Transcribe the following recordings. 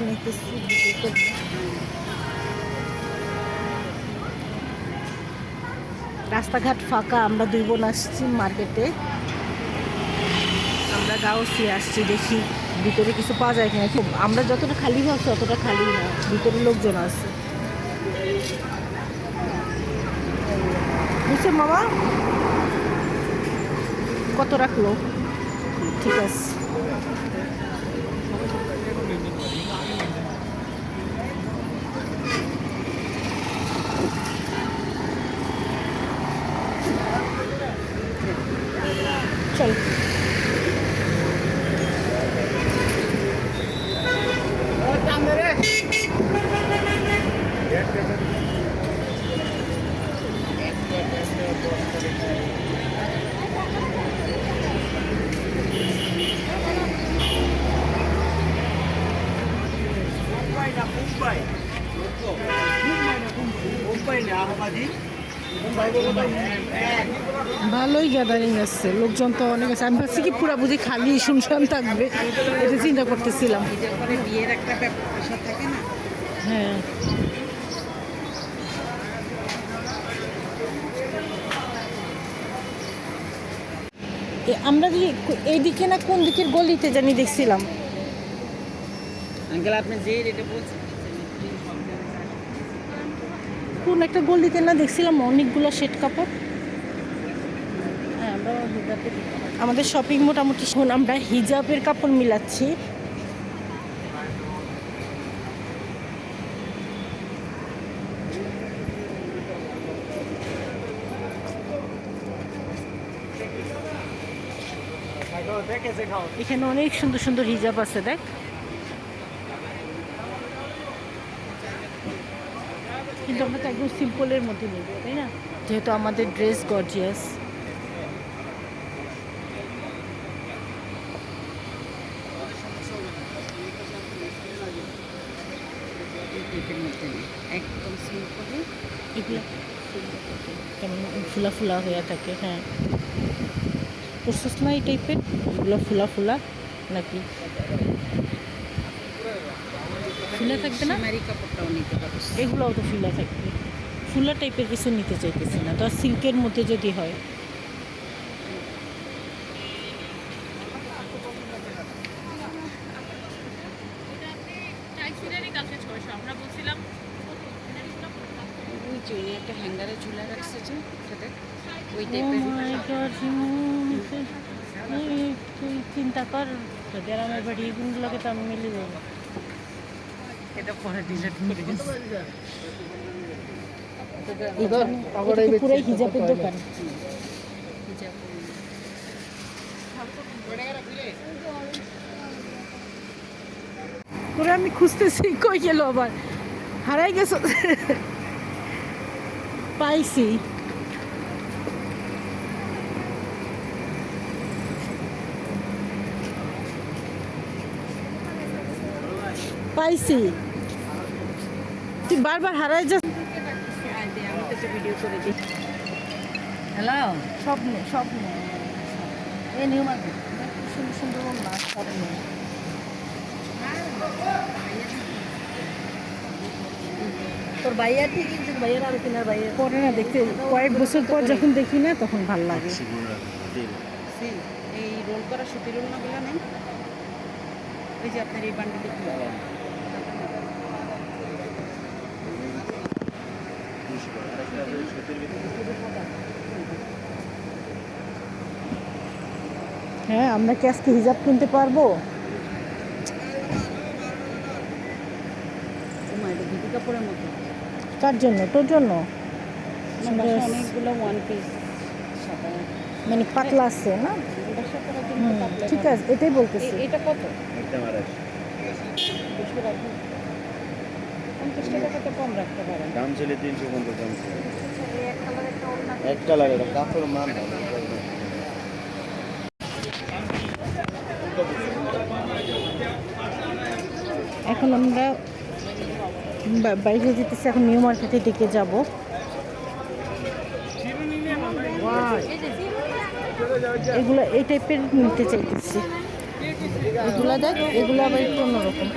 নিতেছি। রাস্তাঘাট ফাঁকা, আমরা দুই বোন আসছি মার্কেটে। আমরা গাউসি আসছি, দেখি ভিতরে কিছু পাওয়া যায় কিনা। আমরা যতটা খালি ভাবছি অতটা খালি না, ভিতরে লোকজন আছে। বুঝছো মামা কত রাখলো? ঠিক আছে। চল ভালোই গ্যাদারিং আছে, লোকজন তো অনেক আছে। আমি ভাবছি কি পুরা বুঝি খালি শুনশান থাকবে, এটা চিন্তা করতেছিলাম। বিয়ের একটা ব্যাপার থাকে না। হ্যাঁ আমরা যে এইদিকে না কোন দিকের গলিতে জানি দেখছিলাম। আঙ্কেল আপনি যে রেটে বলছেন কোন একটা গলিতে না দেখছিলাম অনেকগুলো সেট কাপড়। হ্যাঁ আমরা আমাদের শপিং মোটামুটি শোন, আমরা হিজাবের কাপড় মিলাচ্ছি। এখানে অনেক সুন্দর সুন্দর হিজাব আছে, দেখ। কিন্তু আমরা তো একদম সিম্পলের মধ্যে নেব, তাই না? যেহেতু আমাদের ড্রেস গর্জিয়াস। একদম সিম্পল, এগুলো কেমন ফুলা ফুলা হয়ে থাকে। হ্যাঁ করছিস না এই টাইপের? এগুলো ফুলা ফুলা নাকি ফুলা থাকবে না? কাপড়টাও নিতে পারো, এগুলোও তো ফুলা থাকবে। ফুলা টাইপের কিছু নিতে চাইতেছি না তো, আর সিল্কের মধ্যে যদি হয়। একটা হ্যাঙ্গারে ঝুলা রাখছে যে ওই চিন্তা কর, গ্রামের বাড়ি এগুলোকে তো আমি মিলে দেবো। এটা পরে ডিজাইন করে পুরাই হিজাবের দোকান। আমি খুঁজতেছি, কই গেল আবার, হারাই গেছো। পাইছি। পাইছি, তুই বারবার হারাই যাস। ভিডিও করে দিই। হ্যালো, স্বপ্নে স্বপ্নে এই নিউ মার্কেট সুন্দর সুন্দর না স্বপ্নে। তোর ভাইয়ার ঠিক কিন্তু ভাইয়ার আর কিনার ভাইয়ার পরে না দেখতে, কয়েক বছর পর যখন দেখি না তখন ভালো লাগে। এই রোল করা সুতি রোল নাগুলো নেই, ওই যে আপনার এই বান্ডিল হ্যাঁ আমরা কি আজকে হিজাব কিনতে পারবো? ধুতি কাপড়ের মতো। কার জন্য? তোর জন্য? অনেকগুলো ওয়ান পিস মানে পাতলা আছে না? ঠিক আছে, এটাই বলতেছি। এটা কত? 50 টাকা তো কম রাখতে পারেন। দাম ছিল 350 দাম ছিল। এক কালার, এটা কাপড় মান না। এখন আমরা বাইরে যেতেছি, এখন নিউ মার্কেটের দিকে যাব। এগুলো এই টাইপের নিতে চাইতেছি। এগুলো দেখ, এগুলো আবার একটু অন্যরকম।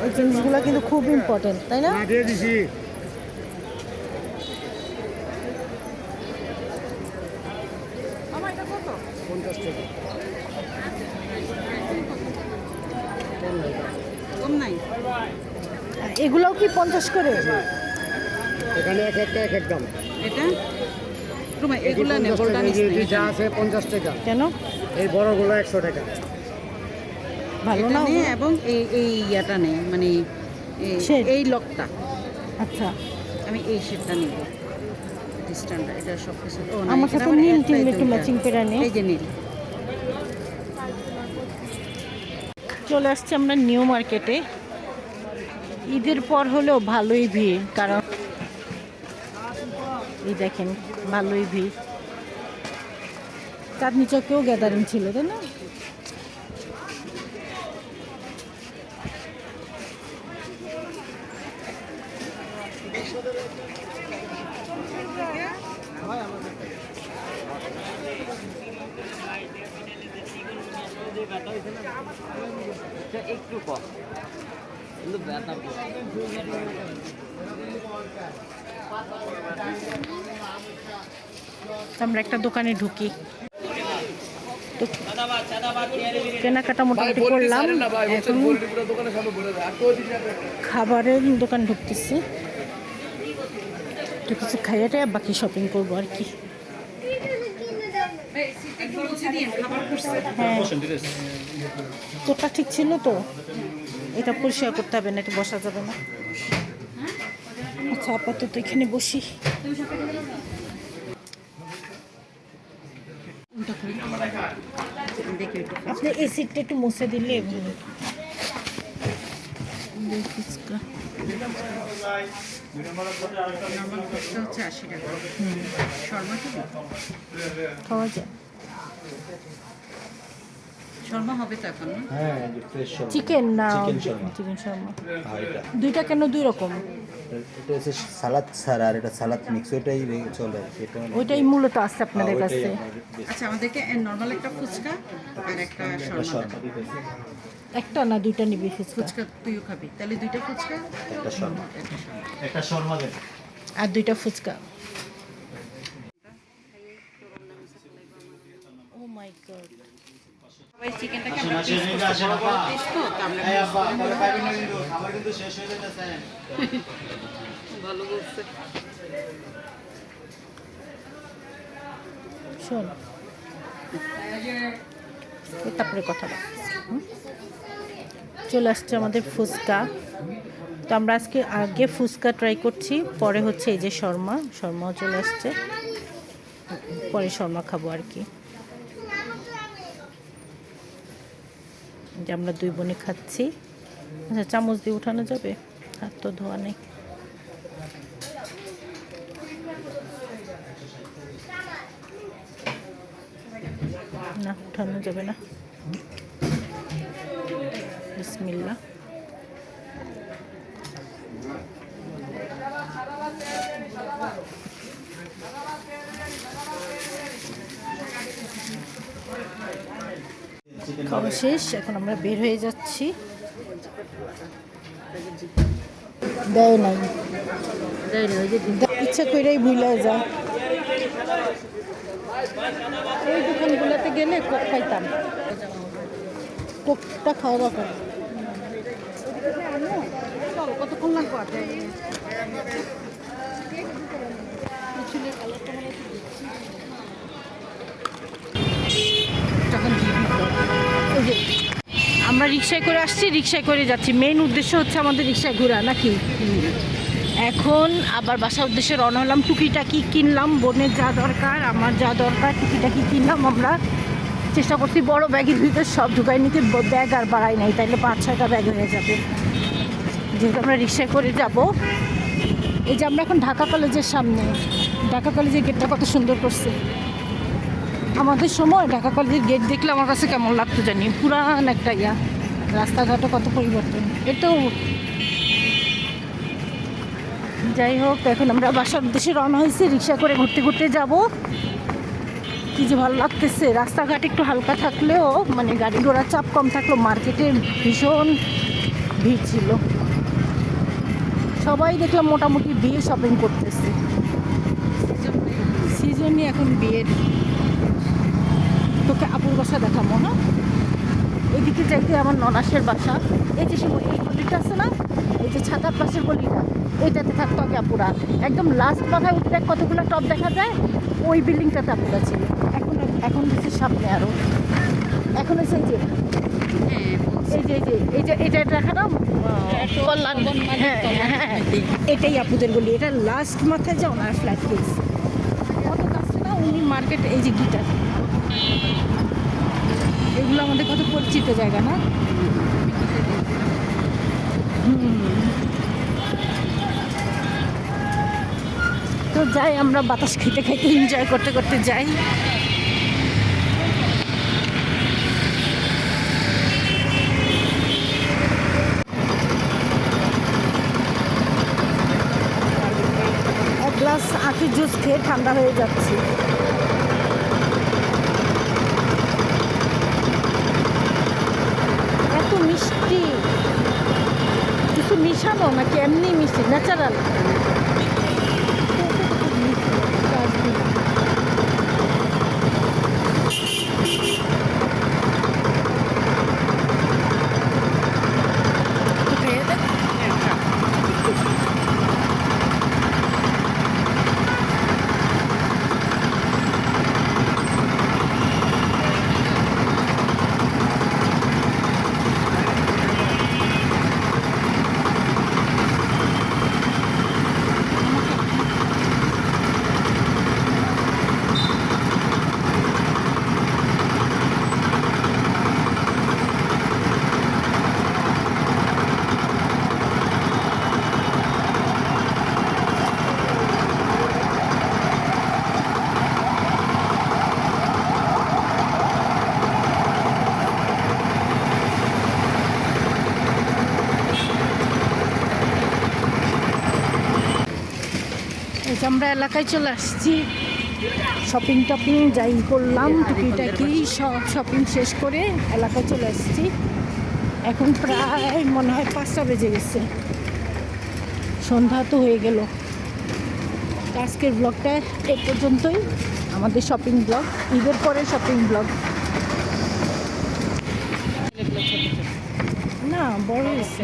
এই জিনিসগুলো কিন্তু খুব ইম্পর্টেন্ট, তাই না? দিয়ে দিছি। আমার এটা কত? 50 টাকা। কম নাই? এগুলোও কি 50 করে? এখানে এক একটা এক এক দাম। এটা রুমা এগুলা নে, বলটা নিস না, যা আছে 50 টাকা। কেন? এই বড়গুলো 100 টাকা। ভালো এটা না নে ওগুলো? এবং এই ইয়াটা নেই, মানে Shade? এই লকটা। আচ্ছা, আমি এই শেডটা নিব, ডিস্টানটা, এটা সব কিছু। ও না, আমার এটা সাথে আবার নীল একটাই টিল একটু দুইটা। ম্যাচিং করে নে। এই যে নীল। চলে আসছি আমরা নিউ মার্কেটে। ঈদের পর হলেও ভালোই ভিড়, কারণ এই দেখেন ভালোই ভিড়। চাঁদনি চকেও গ্যাদারিং ছিল, তাই না? একটু কম কিন্তু ব্যথা আমরা একটা দোকানে ঢুকি, তো কেনাকাটা মোটামুটি করলাম। এখন খাবারের দোকান ঢুকতেছি, তো কিছু খাইয়াটা বাকি শপিং করবো আর কি। হ্যাঁ, তোরটা ঠিক ছিল তো, এটা পরিষ্কার করতে হবে না, এটা বসা যাবে না। আচ্ছা, আপাতত এখানে বসি। দেখি একটু। আপনি এই সিটটা একটু মুছে দিলে ফুচকা। নর্মাল ফুচকা হচ্ছে 80 টাকা। শর্মা খাবি? খাওয়া যায়। শর্মা হবে তো এখন না? হ্যাঁ, যে ফ্রেশ শর্মা। চিকেন না চিকেন শর্মা। চিকেন শর্মা আর এটা দুইটা কেন দুই রকম? এটা হচ্ছে সালাদ ছাড়া, আর এটা সালাদ মিক্স, ওইটাই চলে। এটা ওইটাই মূলত আছে আপনাদের ওইটাই কাছে। আমাদের বেশি। আচ্ছা, আমাদেরকে নর্মাল একটা ফুচকা আর একটা শর্মা শর্মা দেন। দিতেছি, একটা না দুইটা নিবি ফুচকা? ফুচকা তুইও খাবি, তাহলে দুইটা ফুচকা, একটা শর্মা, একটা শর্মা। একটা শর্মা দেন। আর দুইটা ফুচকা। ও মাই গড, সবাই চিকেনটাকে আমরা পিস করতে, বড় বড় পিস তো, তো আমরা আমার কিন্তু শেষ হয়ে যাচ্ছে। ভালো বলছে। শোন তারপরে কথা বলতেছি, হুম? চলে আসছে আমাদের ফুচকা। তো আমরা আজকে আগে ফুচকা ট্রাই করছি, পরে হচ্ছে এই যে শর্মাও চলে আসছে, পরে শর্মা খাবো আর কি। যে আমরা দুই বোনে খাচ্ছি। আচ্ছা, চামচ দিয়ে উঠানো যাবে? হাত তো ধোয়া নেই। না, উঠানো যাবে না। বিসমিল্লাহ। খাওয়া শেষ, এখন আমরা বের হয়ে যাচ্ছি। দেয় নাই, ইচ্ছা করেই ভুলে যায়। ওই দোকানগুলোতে গেলে কোক খাইতাম, কোকটা খাওয়া দরকার। চল, কতক্ষণ লাগবে? ওই যে আমরা রিক্সায় করে আসছি, রিক্সায় করে যাচ্ছি। মেইন উদ্দেশ্য হচ্ছে আমাদের রিক্সায় ঘোরা, নাকি? এখন আবার বাসার উদ্দেশ্যে রওনা হলাম। টুকিটাকি কিনলাম, বোনের যা দরকার, আমার যা দরকার, টুকিটাকি কিনলাম। আমরা চেষ্টা করছি বড় ব্যাগের ভিতর সব ঢুকাই নিতে, ব্যাগ আর বাড়াই নাই, তাইলে 5-6টা ব্যাগ হয়ে যাবে। যেহেতু আমরা রিক্সায় করে যাব। এই যে আমরা এখন ঢাকা কলেজের সামনে, ঢাকা কলেজের গেটটা কত সুন্দর করছে। আমাদের সময় ঢাকা কলেজের গেট দেখলে আমার কাছে কেমন লাগতো জানি, পুরান একটা ইয়া। রাস্তাঘাটে কত পরিবর্তন। এতো যাই হোক, এখন আমরা বাসার উদ্দেশ্যে রওনা হয়েছি, রিক্সা করে ঘুরতে ঘুরতে যাব। কি যে ভালো লাগতেছে, রাস্তাঘাট একটু হালকা থাকলেও, মানে গাড়ি ঘোড়ার চাপ কম থাকলেও মার্কেটে ভীষণ ভিড় ছিল। সবাই দেখলাম মোটামুটি বিয়ে শপিং করতেছে, সিজনই এখন বিয়ের। তোকে আপুর বাসা দেখাবো না, এদিকে যাইতে আমার ননাসের বাসা। এই যে সময় এই গলিটা আছে না, এই যে ছাতার পাশের গলিটা, এইটাতে থাকতো আগে আপুরা। একদম লাস্ট মাথায় উঠে দেখ কতগুলো টপ দেখা যায়, ওই বিল্ডিংটাতে আপুরা ছিল। এখন এখন হচ্ছে সামনে আরও, এখন হচ্ছে এই যে হ্যাঁ এই যে এই যে এটা দেখা না কল্যাণ, হ্যাঁ হ্যাঁ এটাই আপুদের গলি। এটা লাস্ট মাথায় যাও না ফ্ল্যাট কেস কত কাছে না উনি মার্কেট। এই যে গিটার, এগুলো আমাদের কত পরিচিত জায়গা না। তো যাই আমরা বাতাস খেতে খেতে এনজয় করতে করতে যাই। এক গ্লাস আখের জুস খেয়ে ঠান্ডা হয়ে যাচ্ছে। এত মিষ্টি, কিছু মিশানো নাকি এমনি মিষ্টি ন্যাচারাল? এই যে আমরা এলাকায় চলে আসছি, শপিং টপিং যাই করলাম, টুকিটাকি সব শপিং শেষ করে এলাকায় চলে আসছি। এখন প্রায় মনে হয় 5টা বেজে গেছে, সন্ধ্যা তো হয়ে গেল। আজকের ব্লগটা এ পর্যন্তই, আমাদের শপিং ব্লগ, ঈদের পরে শপিং ব্লগ। না বড় হয়েছে,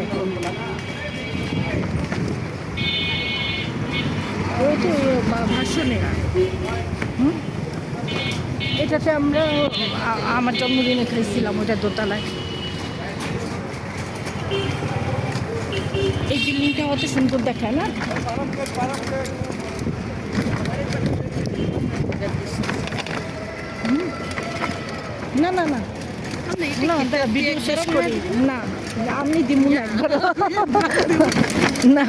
ওই তো ভাষণে এটাতে আমরা আমার জন্মদিনে খাইছিলাম, ওইটা দোতলায়। এই বিল্ডিংটা অত সুন্দর দেখায় না? না না না না ভিডিও শেষ করি না, আমি দিব না একবার না।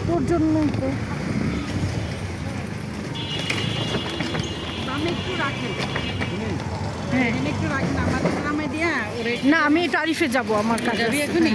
তোর জন্য তো দাম একটু রাখেন, হ্যাঁ একটু রাখেন আমাদের গ্রামে দিয়া ওরে না, আমি টারিফে যাব আমার কাছে যাবি এখনই।